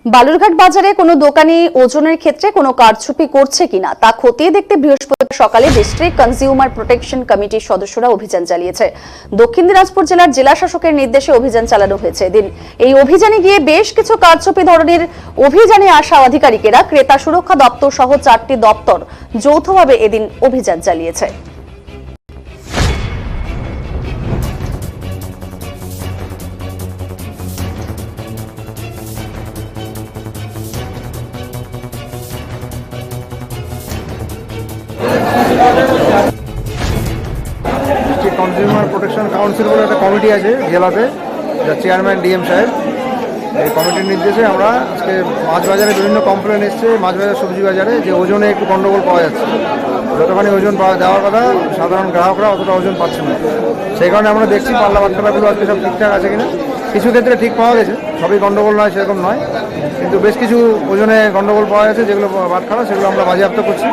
বালুরঘাট বাজারে কোনো দোকানি ওজনের ক্ষেত্রে কোনো কারচুপি করছে কিনা তা খতিয়ে দেখতে বৃহস্পতিবার সকালে ডিস্ট্রিক্ট কনজিউমার প্রোটেকশন কমিটির সদস্যরা অভিযান চালিয়েছে। দক্ষিণ দিনাজপুর জেলার জেলা শাসকের নির্দেশে অভিযান চালানো হয়েছে। এদিন এই অভিযানে গিয়ে বেশ কিছু কারচুপি ধরনের অভিযানে আসা আধিকারিকেরা ক্রেতা সুরক্ষা দপ্তর সহ 4টি দপ্তর যৌথভাবে এদিন অভিযান চালিয়েছে। কনজিউমার প্রোটেকশন কাউন্সিল বলে একটা কমিটি আছে জেলাতে, যার চেয়ারম্যান ডিএম সাহেব। এই কমিটির নির্দেশে আমরা আজকে মাছ বাজারে বিভিন্ন কমপ্লেন এসছে, মাছ বাজার সবজি বাজারে যে ওজনে একটু গন্ডগোল পাওয়া যাচ্ছে। যতখানি ওজন পাওয়া দেওয়ার কথা সাধারণ গ্রাহকরা অতটা ওজন পাচ্ছে না। সেই কারণে আমরা দেখছি পাল্লা বাটখারাগুলো আজকে সব ঠিকঠাক আছে কিনা। কিছু ক্ষেত্রে ঠিক পাওয়া গেছে, সবই গন্ডগোল নয় সেরকম নয়, কিন্তু বেশ কিছু ওজনে গন্ডগোল পাওয়া গেছে, যেগুলো বাটখারা সেগুলো আমরা বাজেয়াপ্ত করছি।